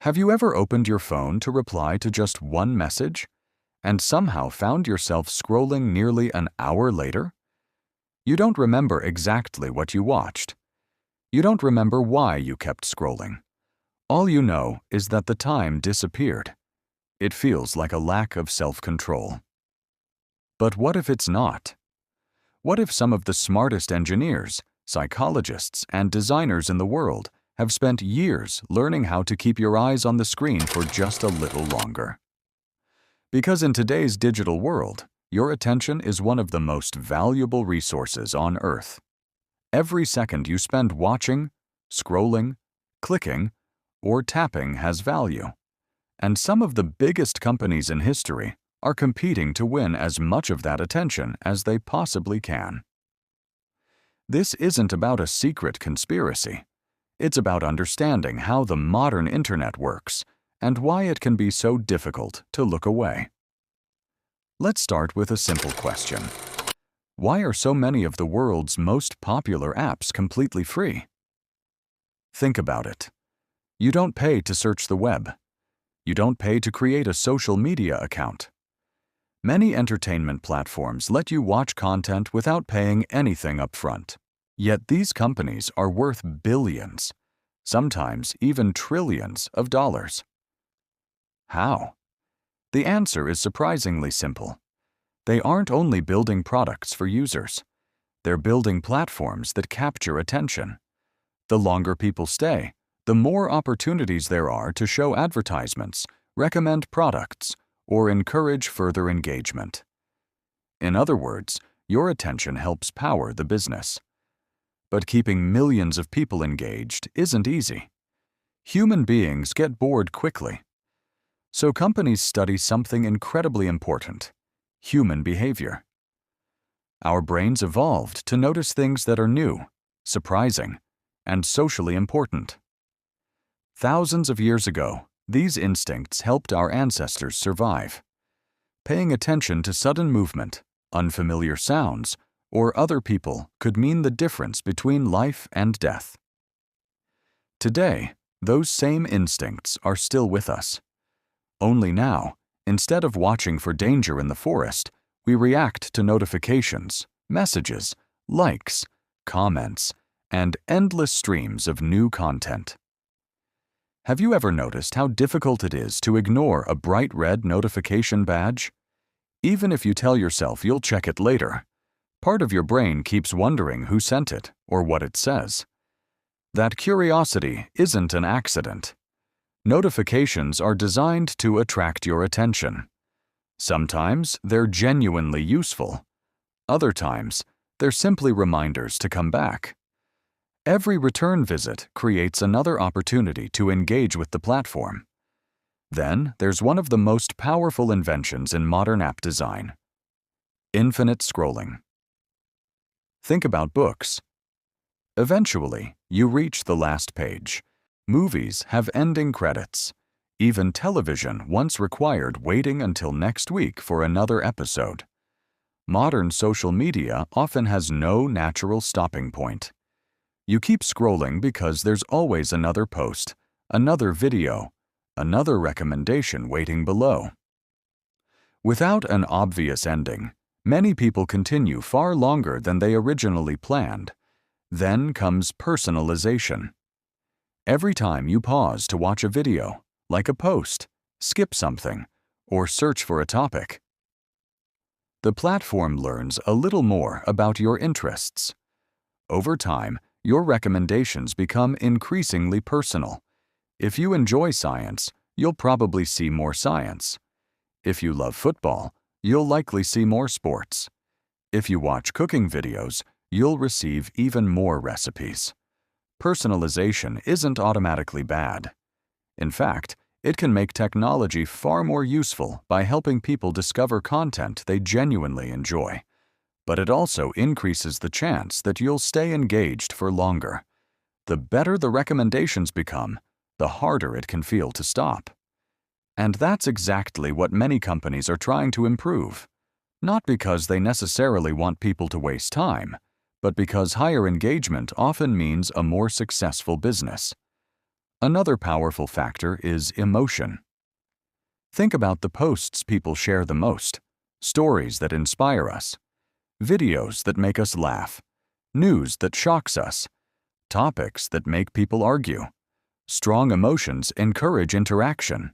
Have you ever opened your phone to reply to just one message and somehow found yourself scrolling nearly an hour later? You don't remember exactly what you watched. You don't remember why you kept scrolling. All you know is that the time disappeared. It feels like a lack of self-control. But what if it's not? What if some of the smartest engineers, psychologists, and designers in the world have spent years learning how to keep your eyes on the screen for just a little longer? Because in today's digital world, your attention is one of the most valuable resources on Earth. Every second you spend watching, scrolling, clicking, or tapping has value. And some of the biggest companies in history are competing to win as much of that attention as they possibly can. This isn't about a secret conspiracy. It's about understanding how the modern internet works and why it can be so difficult to look away. Let's start with a simple question. Why are so many of the world's most popular apps completely free? Think about it. You don't pay to search the web. You don't pay to create a social media account. Many entertainment platforms let you watch content without paying anything up front. Yet these companies are worth billions, sometimes even trillions of dollars. How? The answer is surprisingly simple. They aren't only building products for users. They're building platforms that capture attention. The longer people stay, the more opportunities there are to show advertisements, recommend products, or encourage further engagement. In other words, your attention helps power the business. But keeping millions of people engaged isn't easy. Human beings get bored quickly. So companies study something incredibly important: human behavior. Our brains evolved to notice things that are new, surprising, and socially important. Thousands of years ago, these instincts helped our ancestors survive. Paying attention to sudden movement, unfamiliar sounds, or other people could mean the difference between life and death. Today, those same instincts are still with us. Only now, instead of watching for danger in the forest, we react to notifications, messages, likes, comments, and endless streams of new content. Have you ever noticed how difficult it is to ignore a bright red notification badge? Even if you tell yourself you'll check it later, part of your brain keeps wondering who sent it or what it says. That curiosity isn't an accident. Notifications are designed to attract your attention. Sometimes they're genuinely useful. Other times, they're simply reminders to come back. Every return visit creates another opportunity to engage with the platform. Then there's one of the most powerful inventions in modern app design: infinite scrolling. Think about books. Eventually, you reach the last page. Movies have ending credits. Even television once required waiting until next week for another episode. Modern social media often has no natural stopping point. You keep scrolling because there's always another post, another video, another recommendation waiting below. Without an obvious ending, many people continue far longer than they originally planned. Then comes personalization. Every time you pause to watch a video, like a post, skip something, or search for a topic, the platform learns a little more about your interests. Over time, your recommendations become increasingly personal. If you enjoy science, you'll probably see more science. If you love football, you'll likely see more sports. If you watch cooking videos, you'll receive even more recipes. Personalization isn't automatically bad. In fact, it can make technology far more useful by helping people discover content they genuinely enjoy. But it also increases the chance that you'll stay engaged for longer. The better the recommendations become, the harder it can feel to stop. And that's exactly what many companies are trying to improve. Not because they necessarily want people to waste time, but because higher engagement often means a more successful business. Another powerful factor is emotion. Think about the posts people share the most, stories that inspire us, videos that make us laugh, news that shocks us, topics that make people argue. Strong emotions encourage interaction.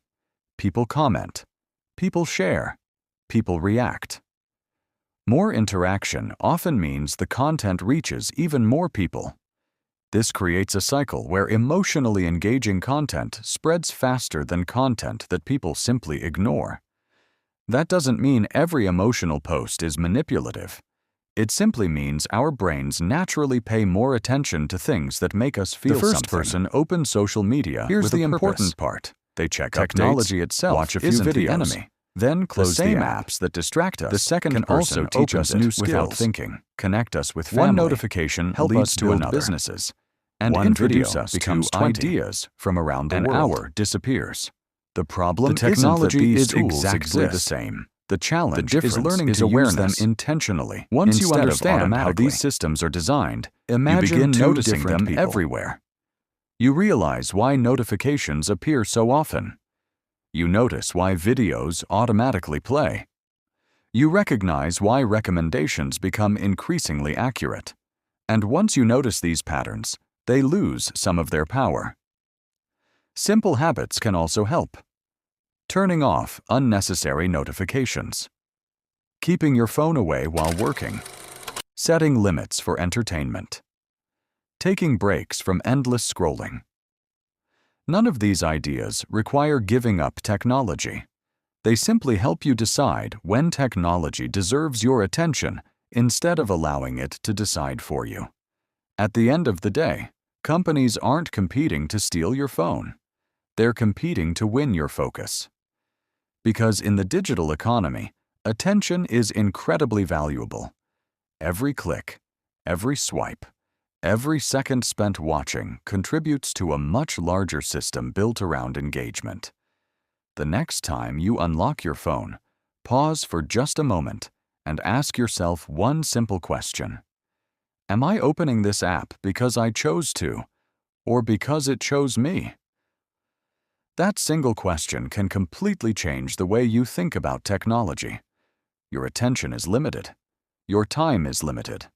People comment, people share, people react. More interaction often means the content reaches even more people. This creates a cycle where emotionally engaging content spreads faster than content that people simply ignore. That doesn't mean every emotional post is manipulative. It simply means our brains naturally pay more attention to things that make us feel something. The first person opens social media. Here's the important part. They check technology updates, itself, watch a few videos, the enemy. Then close the apps that distract us. The second can also teach us new skills without thinking, connect us with family. One notification help us to build businesses, and introduce us to ideas from around the world. An hour disappears. The problem isn't that these tools exactly the same. The challenge is learning to use them intentionally. Once you understand how these systems are designed, you begin noticing them everywhere. You realize why notifications appear so often. You notice why videos automatically play. You recognize why recommendations become increasingly accurate. And once you notice these patterns, they lose some of their power. Simple habits can also help. Turning off unnecessary notifications. Keeping your phone away while working. Setting limits for entertainment. Taking breaks from endless scrolling. None of these ideas require giving up technology. They simply help you decide when technology deserves your attention instead of allowing it to decide for you. At the end of the day, companies aren't competing to steal your phone. They're competing to win your focus. Because in the digital economy, attention is incredibly valuable. Every click, every swipe, every second spent watching contributes to a much larger system built around engagement. The next time you unlock your phone, pause for just a moment and ask yourself one simple question. Am I opening this app because I chose to, or because it chose me? That single question can completely change the way you think about technology. Your attention is limited. Your time is limited.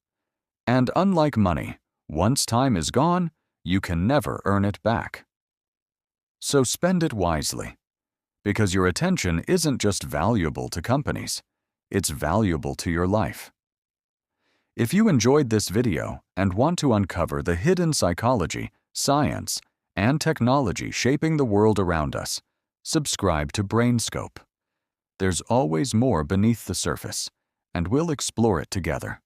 And unlike money, once time is gone, you can never earn it back. So spend it wisely, because your attention isn't just valuable to companies, it's valuable to your life. If you enjoyed this video and want to uncover the hidden psychology, science, and technology shaping the world around us, subscribe to BrainScope. There's always more beneath the surface, and we'll explore it together.